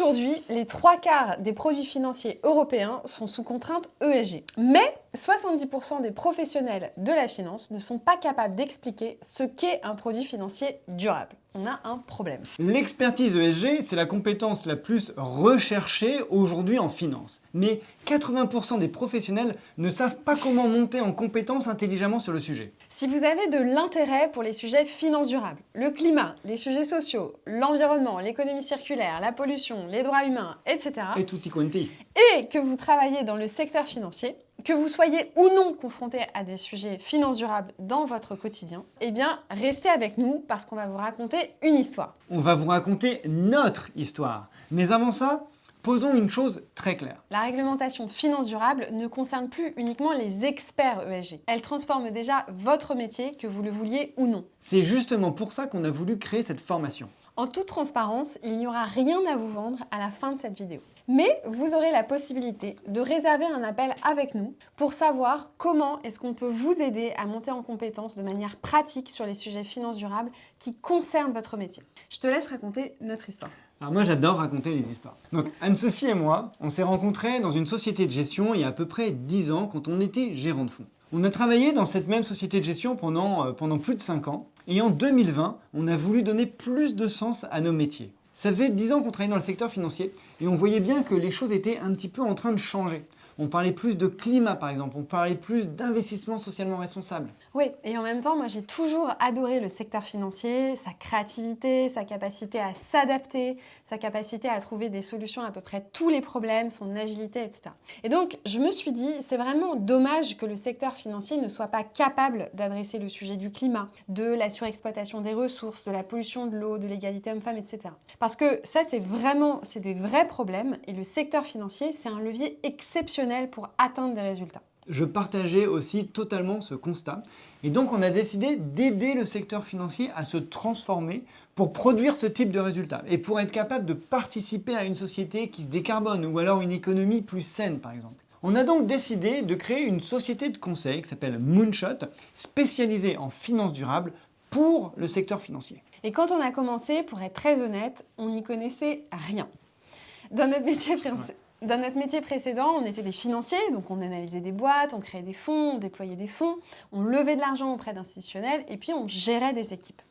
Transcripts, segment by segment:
Aujourd'hui, les 3/4 des produits financiers européens sont sous contrainte ESG. Mais 70% des professionnels de la finance ne sont pas capables d'expliquer ce qu'est un produit financier durable. On a un problème. L'expertise ESG, c'est la compétence la plus recherchée aujourd'hui en finance. Mais 80% des professionnels ne savent pas comment monter en compétence intelligemment sur le sujet. Si vous avez de l'intérêt pour les sujets finances durables, le climat, les sujets sociaux, l'environnement, l'économie circulaire, la pollution, les droits humains, etc., Et tutti quanti. et que vous travaillez dans le secteur financier, que vous soyez ou non confronté à des sujets finances durables dans votre quotidien, eh bien, restez avec nous parce qu'on va vous raconter une histoire. On va vous raconter notre histoire. Mais avant ça, posons une chose très claire. La réglementation finance durable ne concerne plus uniquement les experts ESG. Elle transforme déjà votre métier, que vous le vouliez ou non. C'est justement pour ça qu'on a voulu créer cette formation. En toute transparence, il n'y aura rien à vous vendre à la fin de cette vidéo. Mais vous aurez la possibilité de réserver un appel avec nous pour savoir comment est-ce qu'on peut vous aider à monter en compétence de manière pratique sur les sujets finances durables qui concernent votre métier. Je te laisse raconter notre histoire. Alors moi j'adore raconter les histoires. Donc Anne-Sophie et moi, on s'est rencontrés dans une société de gestion il y a à peu près 10 ans quand on était gérant de fonds. On a travaillé dans cette même société de gestion pendant plus de 5 ans et en 2020, on a voulu donner plus de sens à nos métiers. Ça faisait 10 ans qu'on travaillait dans le secteur financier et on voyait bien que les choses étaient un petit peu en train de changer. On parlait plus de climat par exemple, on parlait plus d'investissement socialement responsable. Oui, et en même temps, moi j'ai toujours adoré le secteur financier, sa créativité, sa capacité à s'adapter, sa capacité à trouver des solutions à peu près tous les problèmes, son agilité, etc. Et donc je me suis dit, c'est vraiment dommage que le secteur financier ne soit pas capable d'adresser le sujet du climat, de la surexploitation des ressources, de la pollution de l'eau, de l'égalité homme-femme, etc. Parce que ça c'est des vrais problèmes et le secteur financier c'est un levier exceptionnel pour atteindre des résultats. Je partageais aussi totalement ce constat et donc on a décidé d'aider le secteur financier à se transformer pour produire ce type de résultats et pour être capable de participer à une société qui se décarbone ou alors une économie plus saine par exemple. On a donc décidé de créer une société de conseil qui s'appelle Moonshot, spécialisée en finance durable pour le secteur financier. Et quand on a commencé, pour être très honnête, on n'y connaissait rien. Dans notre métier précédent, on était des financiers, donc on analysait des boîtes, on créait des fonds, on déployait des fonds, on levait de l'argent auprès d'institutionnels et puis on gérait des équipes.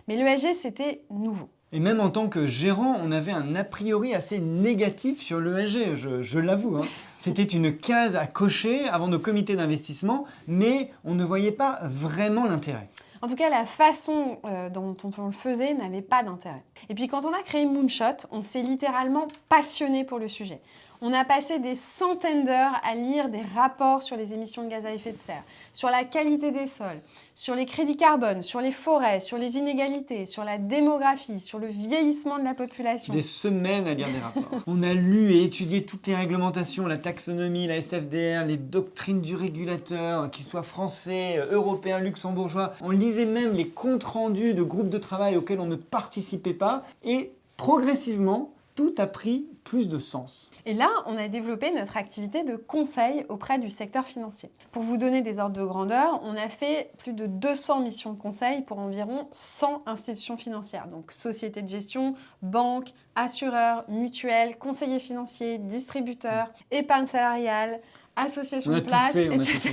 Mais l'ESG, c'était nouveau. Et même en tant que gérant, on avait un a priori assez négatif sur l'ESG, je l'avoue. C'était une case à cocher avant nos comités d'investissement, mais on ne voyait pas vraiment l'intérêt. En tout cas, la façon dont on le faisait n'avait pas d'intérêt. Et puis quand on a créé Moonshot, on s'est littéralement passionné pour le sujet. On a passé des centaines d'heures à lire des rapports sur les émissions de gaz à effet de serre, sur la qualité des sols, sur les crédits carbone, sur les forêts, sur les inégalités, sur la démographie, sur le vieillissement de la population. Des semaines à lire des rapports. On a lu et étudié toutes les réglementations, la taxonomie, la SFDR, les doctrines du régulateur, qu'ils soient français, européens, luxembourgeois. On lisait même les comptes rendus de groupes de travail auxquels on ne participait pas et progressivement, tout a pris plus de sens. Et là, on a développé notre activité de conseil auprès du secteur financier. Pour vous donner des ordres de grandeur, on a fait plus de 200 missions de conseil pour environ 100 institutions financières. Donc sociétés de gestion, banques, assureurs, mutuelles, conseillers financiers, distributeurs, épargne salariale, associations de place, etc.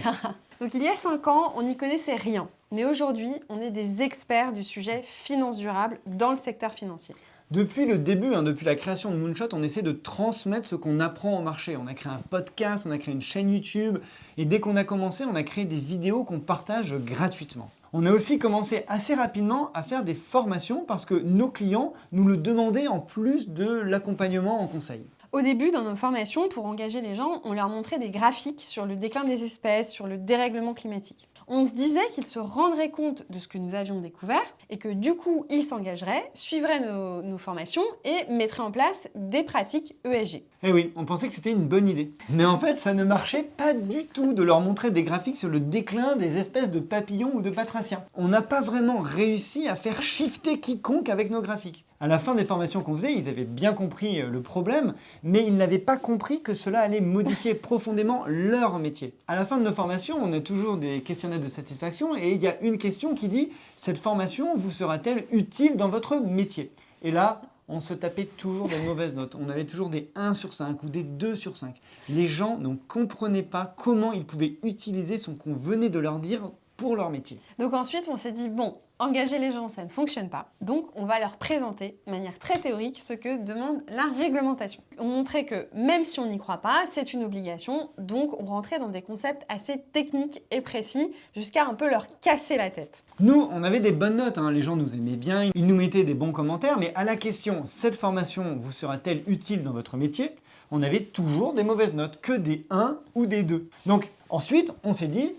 Donc il y a 5 ans, on n'y connaissait rien. Mais aujourd'hui, on est des experts du sujet finance durable dans le secteur financier. Depuis le début, depuis la création de Moonshot, on essaie de transmettre ce qu'on apprend au marché. On a créé un podcast, on a créé une chaîne YouTube et dès qu'on a commencé, on a créé des vidéos qu'on partage gratuitement. On a aussi commencé assez rapidement à faire des formations parce que nos clients nous le demandaient en plus de l'accompagnement en conseil. Au début, dans nos formations, pour engager les gens, on leur montrait des graphiques sur le déclin des espèces, sur le dérèglement climatique. On se disait qu'ils se rendraient compte de ce que nous avions découvert et que du coup, ils s'engageraient, suivraient nos formations et mettraient en place des pratiques ESG. Eh oui, on pensait que c'était une bonne idée. Mais en fait, ça ne marchait pas du tout de leur montrer des graphiques sur le déclin des espèces de papillons ou de batraciens. On n'a pas vraiment réussi à faire shifter quiconque avec nos graphiques. À la fin des formations qu'on faisait, ils avaient bien compris le problème, mais ils n'avaient pas compris que cela allait modifier profondément leur métier. À la fin de nos formations, on a toujours des questionnaires de satisfaction et il y a une question qui dit « Cette formation vous sera-t-elle utile dans votre métier ?» Et là, on se tapait toujours des mauvaises notes. On avait toujours des 1 sur 5 ou des 2 sur 5. Les gens ne comprenaient pas comment ils pouvaient utiliser ce qu'on venait de leur dire pour leur métier. Donc ensuite, on s'est dit, bon, engager les gens, ça ne fonctionne pas. Donc, on va leur présenter de manière très théorique ce que demande la réglementation. On montrait que même si on n'y croit pas, c'est une obligation. Donc, on rentrait dans des concepts assez techniques et précis jusqu'à un peu leur casser la tête. Nous, on avait des bonnes notes, hein. Les gens nous aimaient bien, ils nous mettaient des bons commentaires, mais à la question « Cette formation vous sera-t-elle utile dans votre métier ?», on avait toujours des mauvaises notes, que des 1 ou des 2. Donc ensuite, on s'est dit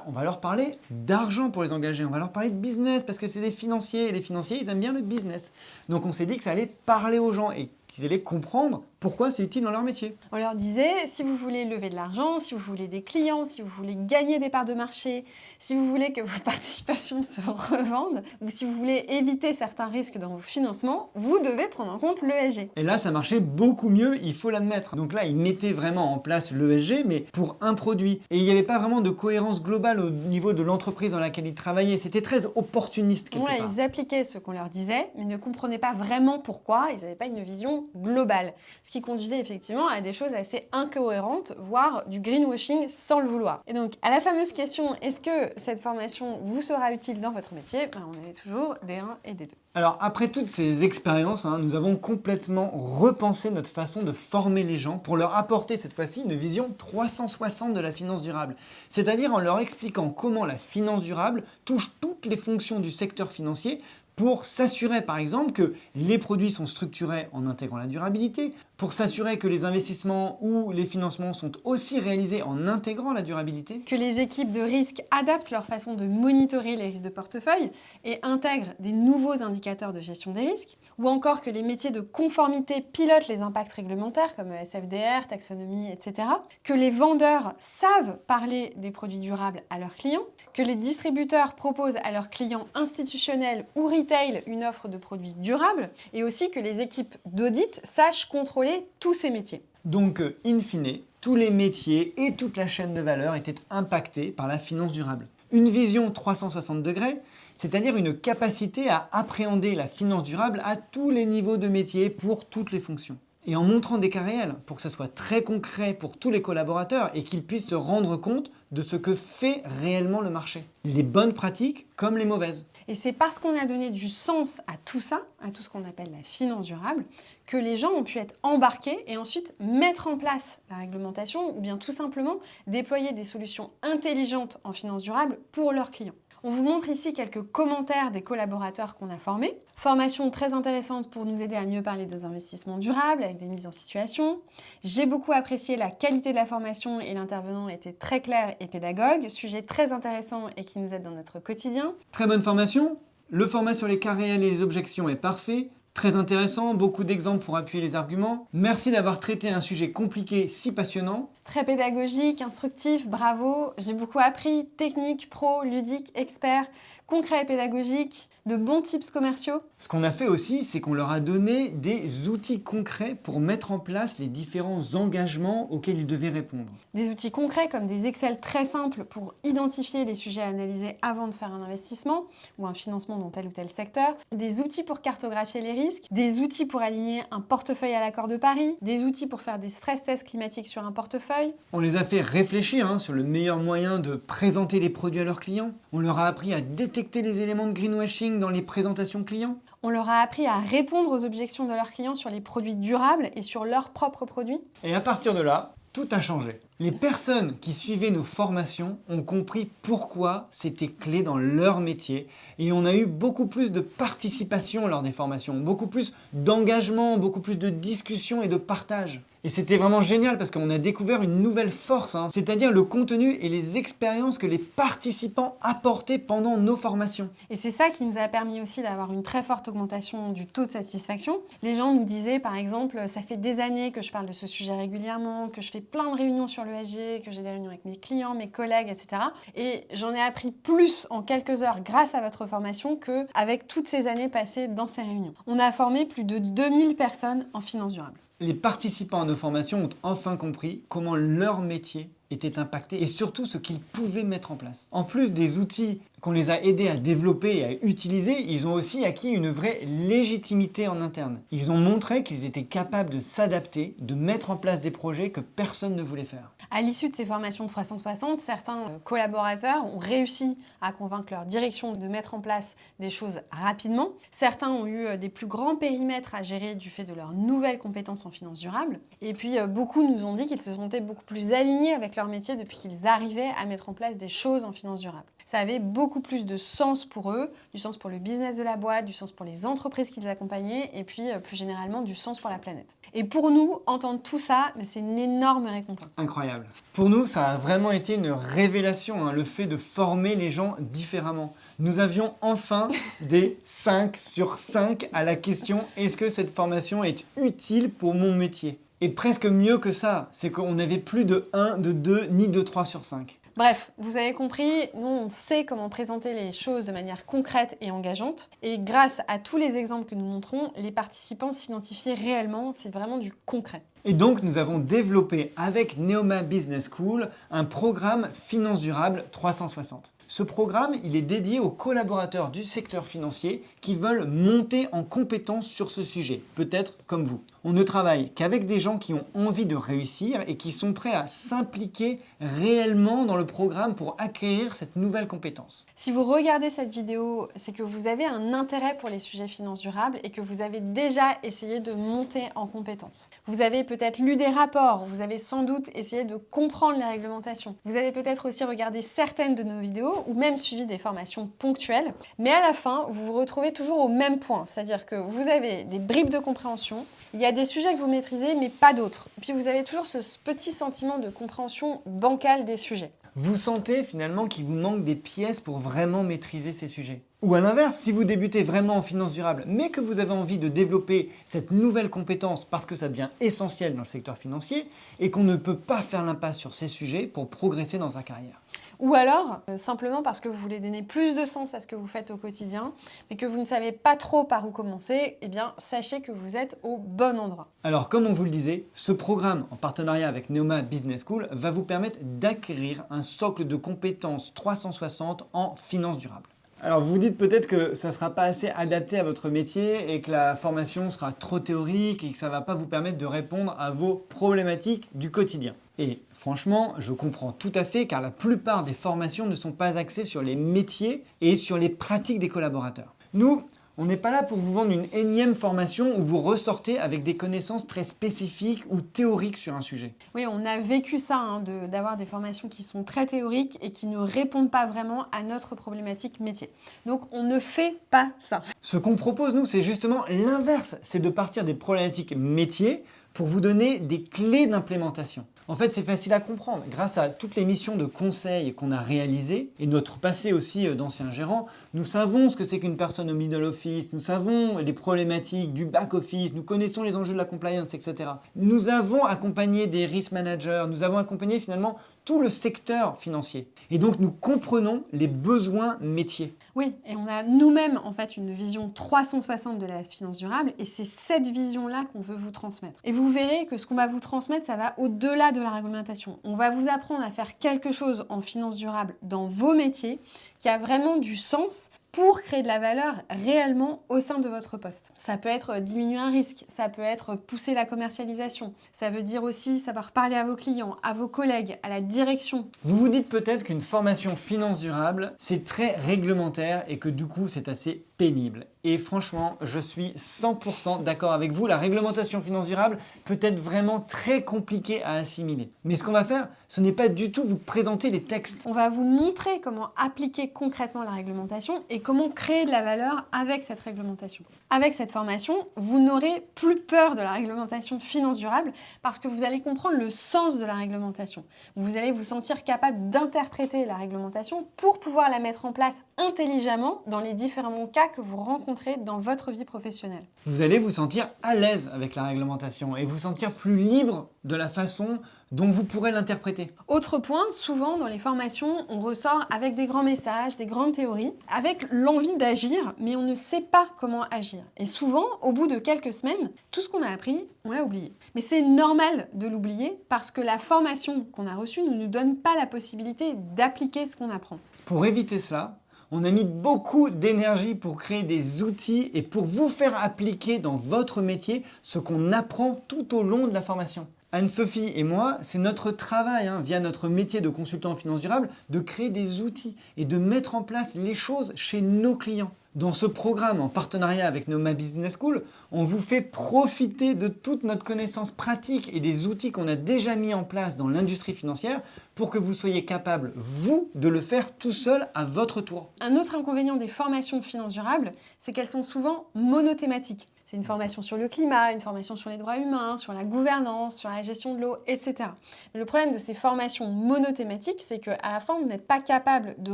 on va leur parler d'argent pour les engager, on va leur parler de business parce que c'est des financiers et les financiers, ils aiment bien le business. Donc on s'est dit que ça allait parler aux gens et qu'ils allaient comprendre pourquoi c'est utile dans leur métier. On leur disait, si vous voulez lever de l'argent, si vous voulez des clients, si vous voulez gagner des parts de marché, si vous voulez que vos participations se revendent, ou si vous voulez éviter certains risques dans vos financements, vous devez prendre en compte l'ESG. Et là, ça marchait beaucoup mieux, il faut l'admettre. Donc là, ils mettaient vraiment en place l'ESG, mais pour un produit. Et il n'y avait pas vraiment de cohérence globale au niveau de l'entreprise dans laquelle ils travaillaient. C'était très opportuniste quelque part. Ils appliquaient ce qu'on leur disait, mais ne comprenaient pas vraiment pourquoi. Ils n'avaient pas une vision globale. Ce qui conduisait effectivement à des choses assez incohérentes, voire du greenwashing sans le vouloir. Et donc, à la fameuse question, est-ce que cette formation vous sera utile dans votre métier ? On avait toujours des 1 et des 2. Alors, après toutes ces expériences, nous avons complètement repensé notre façon de former les gens pour leur apporter cette fois-ci une vision 360 de la finance durable. C'est-à-dire en leur expliquant comment la finance durable touche toutes les fonctions du secteur financier pour s'assurer par exemple que les produits sont structurés en intégrant la durabilité, pour s'assurer que les investissements ou les financements sont aussi réalisés en intégrant la durabilité. Que les équipes de risque adaptent leur façon de monitorer les risques de portefeuille et intègrent des nouveaux indicateurs de gestion des risques, ou encore que les métiers de conformité pilotent les impacts réglementaires comme SFDR, taxonomie, etc. Que les vendeurs savent parler des produits durables à leurs clients, que les distributeurs proposent à leurs clients institutionnels ou retail une offre de produits durables, et aussi que les équipes d'audit sachent contrôler tous ces métiers. Donc, in fine, tous les métiers et toute la chaîne de valeur étaient impactés par la finance durable. Une vision 360 degrés, c'est-à-dire une capacité à appréhender la finance durable à tous les niveaux de métier pour toutes les fonctions. Et en montrant des cas réels, pour que ce soit très concret pour tous les collaborateurs et qu'ils puissent se rendre compte de ce que fait réellement le marché. Les bonnes pratiques comme les mauvaises. Et c'est parce qu'on a donné du sens à tout ça, à tout ce qu'on appelle la finance durable, que les gens ont pu être embarqués et ensuite mettre en place la réglementation ou bien tout simplement déployer des solutions intelligentes en finance durable pour leurs clients. On vous montre ici quelques commentaires des collaborateurs qu'on a formés. Formation très intéressante pour nous aider à mieux parler des investissements durables avec des mises en situation. J'ai beaucoup apprécié la qualité de la formation et l'intervenant était très clair et pédagogue. Sujet très intéressant et qui nous aide dans notre quotidien. Très bonne formation. Le format sur les cas réels et les objections est parfait. Très intéressant, beaucoup d'exemples pour appuyer les arguments. Merci d'avoir traité un sujet compliqué si passionnant. Très pédagogique, instructif, bravo. J'ai beaucoup appris, technique, pro, ludique, expert, concret et pédagogique, de bons tips commerciaux. Ce qu'on a fait aussi, c'est qu'on leur a donné des outils concrets pour mettre en place les différents engagements auxquels ils devaient répondre. Des outils concrets comme des Excel très simples pour identifier les sujets à analyser avant de faire un investissement ou un financement dans tel ou tel secteur. Des outils pour cartographier les risques. Des outils pour aligner un portefeuille à l'accord de Paris. Des outils pour faire des stress tests climatiques sur un portefeuille. On les a fait réfléchir sur le meilleur moyen de présenter les produits à leurs clients. On leur a appris à détecter les éléments de greenwashing dans les présentations clients. On leur a appris à répondre aux objections de leurs clients sur les produits durables et sur leurs propres produits. Et à partir de là, tout a changé. Les personnes qui suivaient nos formations ont compris pourquoi c'était clé dans leur métier et on a eu beaucoup plus de participation lors des formations, beaucoup plus d'engagement, beaucoup plus de discussion et de partage. Et c'était vraiment génial parce qu'on a découvert une nouvelle force, c'est-à-dire le contenu et les expériences que les participants apportaient pendant nos formations. Et c'est ça qui nous a permis aussi d'avoir une très forte augmentation du taux de satisfaction. Les gens nous disaient par exemple, ça fait des années que je parle de ce sujet régulièrement, que je fais plein de réunions sur l'ESG, que j'ai des réunions avec mes clients, mes collègues, etc. Et j'en ai appris plus en quelques heures grâce à votre formation qu'avec toutes ces années passées dans ces réunions. On a formé plus de 2000 personnes en finance durable. Les participants à nos formations ont enfin compris comment leur métier étaient impactés et surtout ce qu'ils pouvaient mettre en place. En plus des outils qu'on les a aidés à développer et à utiliser, ils ont aussi acquis une vraie légitimité en interne. Ils ont montré qu'ils étaient capables de s'adapter, de mettre en place des projets que personne ne voulait faire. À l'issue de ces formations 360, certains collaborateurs ont réussi à convaincre leur direction de mettre en place des choses rapidement. Certains ont eu des plus grands périmètres à gérer du fait de leurs nouvelles compétences en finance durable. Et puis beaucoup nous ont dit qu'ils se sentaient beaucoup plus alignés avec leur métier depuis qu'ils arrivaient à mettre en place des choses en finance durable. Ça avait beaucoup plus de sens pour eux, du sens pour le business de la boîte, du sens pour les entreprises qu'ils accompagnaient et puis plus généralement du sens pour la planète. Et pour nous, entendre tout ça, c'est une énorme récompense. Incroyable. Pour nous, ça a vraiment été une révélation, le fait de former les gens différemment. Nous avions enfin des 5 sur 5 à la question « Est-ce que cette formation est utile pour mon métier ?» Et presque mieux que ça, c'est qu'on n'avait plus de 1, de 2, ni de 3 sur 5. Bref, vous avez compris, nous on sait comment présenter les choses de manière concrète et engageante. Et grâce à tous les exemples que nous montrons, les participants s'identifiaient réellement, c'est vraiment du concret. Et donc nous avons développé avec Neoma Business School un programme Finance Durable 360. Ce programme, il est dédié aux collaborateurs du secteur financier qui veulent monter en compétence sur ce sujet, peut-être comme vous. On ne travaille qu'avec des gens qui ont envie de réussir et qui sont prêts à s'impliquer réellement dans le programme pour acquérir cette nouvelle compétence. Si vous regardez cette vidéo, c'est que vous avez un intérêt pour les sujets finances durables et que vous avez déjà essayé de monter en compétence. Vous avez peut-être lu des rapports, vous avez sans doute essayé de comprendre les réglementations. Vous avez peut-être aussi regardé certaines de nos vidéos ou même suivi des formations ponctuelles. Mais à la fin, vous vous retrouvez toujours au même point, c'est-à-dire que vous avez des bribes de compréhension, il y a des sujets que vous maîtrisez, mais pas d'autres. Et puis vous avez toujours ce petit sentiment de compréhension bancale des sujets. Vous sentez finalement qu'il vous manque des pièces pour vraiment maîtriser ces sujets. Ou à l'inverse, si vous débutez vraiment en finance durable, mais que vous avez envie de développer cette nouvelle compétence parce que ça devient essentiel dans le secteur financier et qu'on ne peut pas faire l'impasse sur ces sujets pour progresser dans sa carrière. Ou alors, simplement parce que vous voulez donner plus de sens à ce que vous faites au quotidien, mais que vous ne savez pas trop par où commencer, eh bien, sachez que vous êtes au bon endroit. Alors, comme on vous le disait, ce programme, en partenariat avec Neoma Business School, va vous permettre d'acquérir un socle de compétences 360 en finance durable. Alors, vous vous dites peut-être que ça ne sera pas assez adapté à votre métier et que la formation sera trop théorique et que ça ne va pas vous permettre de répondre à vos problématiques du quotidien. Et franchement, je comprends tout à fait car la plupart des formations ne sont pas axées sur les métiers et sur les pratiques des collaborateurs. Nous, on n'est pas là pour vous vendre une énième formation où vous ressortez avec des connaissances très spécifiques ou théoriques sur un sujet. Oui, on a vécu ça, d'avoir des formations qui sont très théoriques et qui ne répondent pas vraiment à notre problématique métier. Donc, on ne fait pas ça. Ce qu'on propose, nous, c'est justement l'inverse. C'est de partir des problématiques métiers pour vous donner des clés d'implémentation. En fait, c'est facile à comprendre. Grâce à toutes les missions de conseil qu'on a réalisées et notre passé aussi d'ancien gérant, nous savons ce que c'est qu'une personne au middle office, nous savons les problématiques du back office, nous connaissons les enjeux de la compliance, etc. Nous avons accompagné des risk managers, nous avons accompagné finalement tout le secteur financier. Et donc, nous comprenons les besoins métiers. Oui, et on a nous-mêmes en fait une vision 360 de la finance durable et c'est cette vision-là qu'on veut vous transmettre. Et vous verrez que ce qu'on va vous transmettre, ça va au-delà de la réglementation. On va vous apprendre à faire quelque chose en finance durable dans vos métiers qui a vraiment du sens pour créer de la valeur réellement au sein de votre poste. Ça peut être diminuer un risque, ça peut être pousser la commercialisation, ça veut dire aussi savoir parler à vos clients, à vos collègues, à la direction. Vous vous dites peut-être qu'une formation finance durable, c'est très réglementaire et que du coup, c'est assez pénible. Et franchement, je suis 100% d'accord avec vous. La réglementation finance durable peut être vraiment très compliquée à assimiler. Mais ce qu'on va faire, ce n'est pas du tout vous présenter les textes. On va vous montrer comment appliquer concrètement la réglementation et comment créer de la valeur avec cette réglementation. Avec cette formation, vous n'aurez plus peur de la réglementation finance durable parce que vous allez comprendre le sens de la réglementation. Vous allez vous sentir capable d'interpréter la réglementation pour pouvoir la mettre en place intelligemment dans les différents cas cas que vous rencontrez dans votre vie professionnelle. Vous allez vous sentir à l'aise avec la réglementation et vous sentir plus libre de la façon dont vous pourrez l'interpréter. Autre point, souvent dans les formations, on ressort avec des grands messages, des grandes théories, avec l'envie d'agir, mais on ne sait pas comment agir. Et souvent, au bout de quelques semaines, tout ce qu'on a appris, on l'a oublié. Mais c'est normal de l'oublier parce que la formation qu'on a reçue ne nous donne pas la possibilité d'appliquer ce qu'on apprend. Pour éviter cela, on a mis beaucoup d'énergie pour créer des outils et pour vous faire appliquer dans votre métier ce qu'on apprend tout au long de la formation. Anne-Sophie et moi, c'est notre travail, via notre métier de consultant en finance durable, de créer des outils et de mettre en place les choses chez nos clients. Dans ce programme, en partenariat avec Neoma Business School, on vous fait profiter de toute notre connaissance pratique et des outils qu'on a déjà mis en place dans l'industrie financière pour que vous soyez capable, vous, de le faire tout seul à votre tour. Un autre inconvénient des formations de finance durable, c'est qu'elles sont souvent monothématiques. C'est une formation sur le climat, une formation sur les droits humains, sur la gouvernance, sur la gestion de l'eau, etc. Le problème de ces formations monothématiques, c'est qu'à la fin, vous n'êtes pas capable de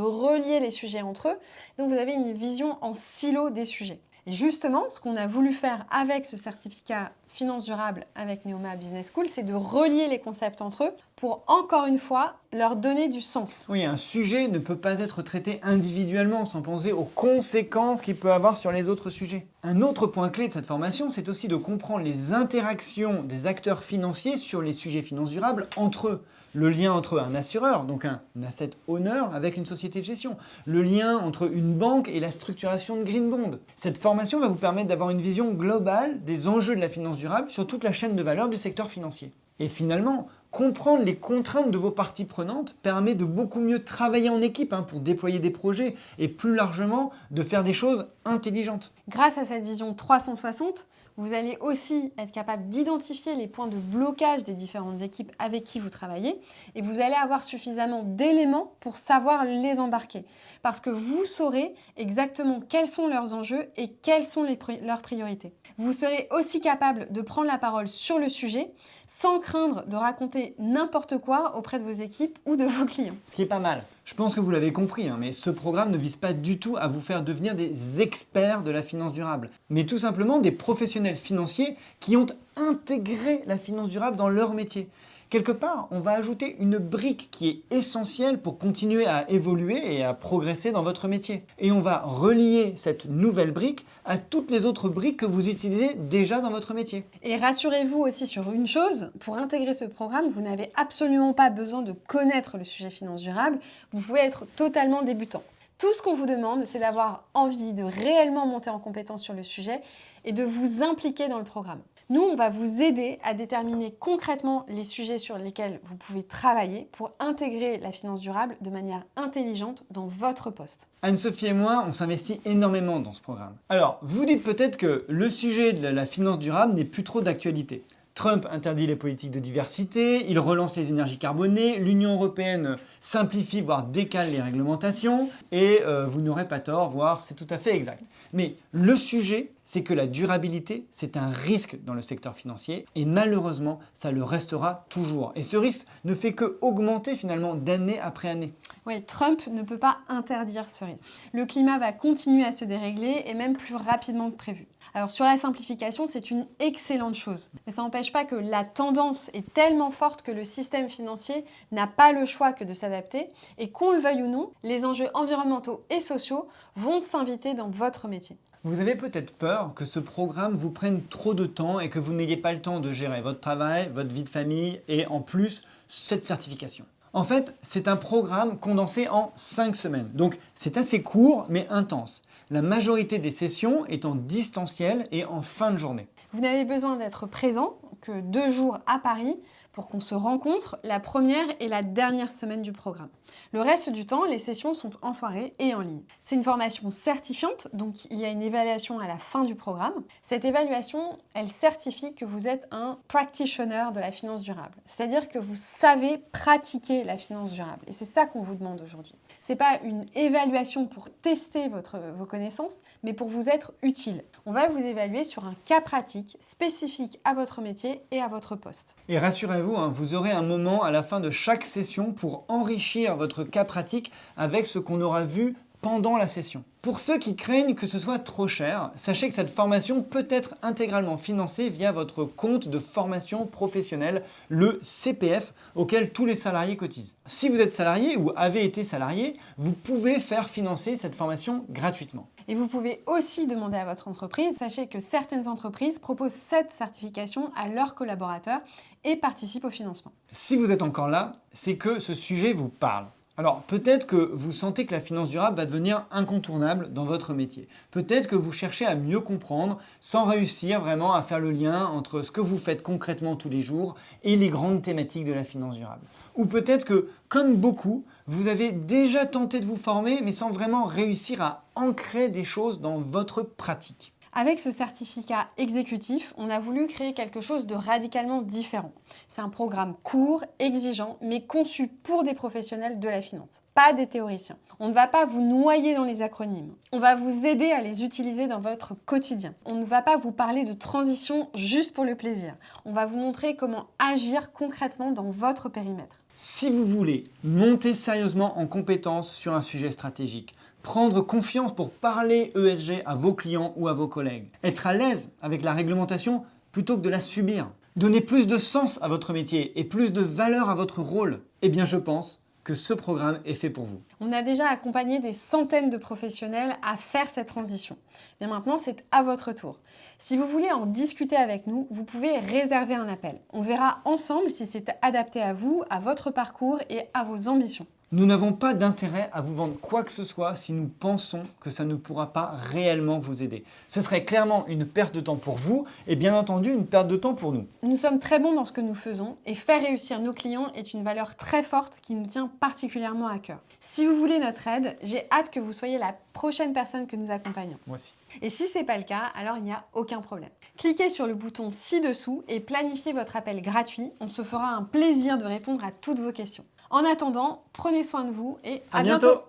relier les sujets entre eux, donc vous avez une vision en silo des sujets. Et justement, ce qu'on a voulu faire avec ce certificat finance durable avec Neoma Business School, c'est de relier les concepts entre eux pour, encore une fois, leur donner du sens. Oui, un sujet ne peut pas être traité individuellement sans penser aux conséquences qu'il peut avoir sur les autres sujets. Un autre point clé de cette formation, c'est aussi de comprendre les interactions des acteurs financiers sur les sujets finance durable entre eux. Le lien entre un assureur, donc un asset owner, avec une société de gestion. Le lien entre une banque et la structuration de green bond. Cette formation va vous permettre d'avoir une vision globale des enjeux de la finance durable sur toute la chaîne de valeur du secteur financier. Et finalement, comprendre les contraintes de vos parties prenantes permet de beaucoup mieux travailler en équipe pour déployer des projets et plus largement de faire des choses intelligentes. Grâce à cette vision 360, vous allez aussi être capable d'identifier les points de blocage des différentes équipes avec qui vous travaillez et vous allez avoir suffisamment d'éléments pour savoir les embarquer parce que vous saurez exactement quels sont leurs enjeux et quelles sont leurs priorités. Vous serez aussi capable de prendre la parole sur le sujet sans craindre de raconter n'importe quoi auprès de vos équipes ou de vos clients. Ce qui est pas mal. Je pense que vous l'avez compris, mais ce programme ne vise pas du tout à vous faire devenir des experts de la finance durable, mais tout simplement des professionnels financiers qui ont intégré la finance durable dans leur métier. Quelque part, on va ajouter une brique qui est essentielle pour continuer à évoluer et à progresser dans votre métier. Et on va relier cette nouvelle brique à toutes les autres briques que vous utilisez déjà dans votre métier. Et rassurez-vous aussi sur une chose, pour intégrer ce programme, vous n'avez absolument pas besoin de connaître le sujet finance durable, vous pouvez être totalement débutant. Tout ce qu'on vous demande, c'est d'avoir envie de réellement monter en compétence sur le sujet et de vous impliquer dans le programme. Nous, on va vous aider à déterminer concrètement les sujets sur lesquels vous pouvez travailler pour intégrer la finance durable de manière intelligente dans votre poste. Anne-Sophie et moi, on s'investit énormément dans ce programme. Alors, vous dites peut-être que le sujet de la finance durable n'est plus trop d'actualité. Trump interdit les politiques de diversité, il relance les énergies carbonées, l'Union européenne simplifie voire décale les réglementations et vous n'aurez pas tort, voire c'est tout à fait exact. Mais le sujet, c'est que la durabilité, c'est un risque dans le secteur financier et malheureusement, ça le restera toujours. Et ce risque ne fait que augmenter finalement d'année après année. Oui, Trump ne peut pas interdire ce risque. Le climat va continuer à se dérégler et même plus rapidement que prévu. Alors sur la simplification, c'est une excellente chose. Mais ça n'empêche pas que la tendance est tellement forte que le système financier n'a pas le choix que de s'adapter et qu'on le veuille ou non, les enjeux environnementaux et sociaux vont s'inviter dans votre métier. Vous avez peut-être peur que ce programme vous prenne trop de temps et que vous n'ayez pas le temps de gérer votre travail, votre vie de famille et en plus cette certification. En fait, c'est un programme condensé en 5 semaines. Donc c'est assez court mais intense. La majorité des sessions est en distanciel et en fin de journée. Vous n'avez besoin d'être présent que 2 jours à Paris pour qu'on se rencontre la première et la dernière semaine du programme. Le reste du temps, les sessions sont en soirée et en ligne. C'est une formation certifiante, donc il y a une évaluation à la fin du programme. Cette évaluation, elle certifie que vous êtes un practitioner de la finance durable, c'est-à-dire que vous savez pratiquer la finance durable. Et c'est ça qu'on vous demande aujourd'hui. Ce n'est pas une évaluation pour tester vos connaissances, mais pour vous être utile. On va vous évaluer sur un cas pratique spécifique à votre métier et à votre poste. Et rassurez-vous, vous aurez un moment à la fin de chaque session pour enrichir votre cas pratique avec ce qu'on aura vu pendant la session. Pour ceux qui craignent que ce soit trop cher, sachez que cette formation peut être intégralement financée via votre compte de formation professionnelle, le CPF, auquel tous les salariés cotisent. Si vous êtes salarié ou avez été salarié, vous pouvez faire financer cette formation gratuitement. Et vous pouvez aussi demander à votre entreprise. Sachez que certaines entreprises proposent cette certification à leurs collaborateurs et participent au financement. Si vous êtes encore là, c'est que ce sujet vous parle. Alors peut-être que vous sentez que la finance durable va devenir incontournable dans votre métier. Peut-être que vous cherchez à mieux comprendre sans réussir vraiment à faire le lien entre ce que vous faites concrètement tous les jours et les grandes thématiques de la finance durable. Ou peut-être que, comme beaucoup, vous avez déjà tenté de vous former mais sans vraiment réussir à ancrer des choses dans votre pratique. Avec ce certificat exécutif, on a voulu créer quelque chose de radicalement différent. C'est un programme court, exigeant, mais conçu pour des professionnels de la finance, pas des théoriciens. On ne va pas vous noyer dans les acronymes. On va vous aider à les utiliser dans votre quotidien. On ne va pas vous parler de transition juste pour le plaisir. On va vous montrer comment agir concrètement dans votre périmètre. Si vous voulez monter sérieusement en compétences sur un sujet stratégique, prendre confiance pour parler ESG à vos clients ou à vos collègues, être à l'aise avec la réglementation plutôt que de la subir, donner plus de sens à votre métier et plus de valeur à votre rôle, eh bien je pense que ce programme est fait pour vous. On a déjà accompagné des centaines de professionnels à faire cette transition. Mais maintenant, c'est à votre tour. Si vous voulez en discuter avec nous, vous pouvez réserver un appel. On verra ensemble si c'est adapté à vous, à votre parcours et à vos ambitions. Nous n'avons pas d'intérêt à vous vendre quoi que ce soit si nous pensons que ça ne pourra pas réellement vous aider. Ce serait clairement une perte de temps pour vous et bien entendu une perte de temps pour nous. Nous sommes très bons dans ce que nous faisons et faire réussir nos clients est une valeur très forte qui nous tient particulièrement à cœur. Si vous voulez notre aide, j'ai hâte que vous soyez la prochaine personne que nous accompagnons. Moi aussi. Et si ce n'est pas le cas, alors il n'y a aucun problème. Cliquez sur le bouton ci-dessous et planifiez votre appel gratuit. On se fera un plaisir de répondre à toutes vos questions. En attendant, prenez soin de vous et à bientôt.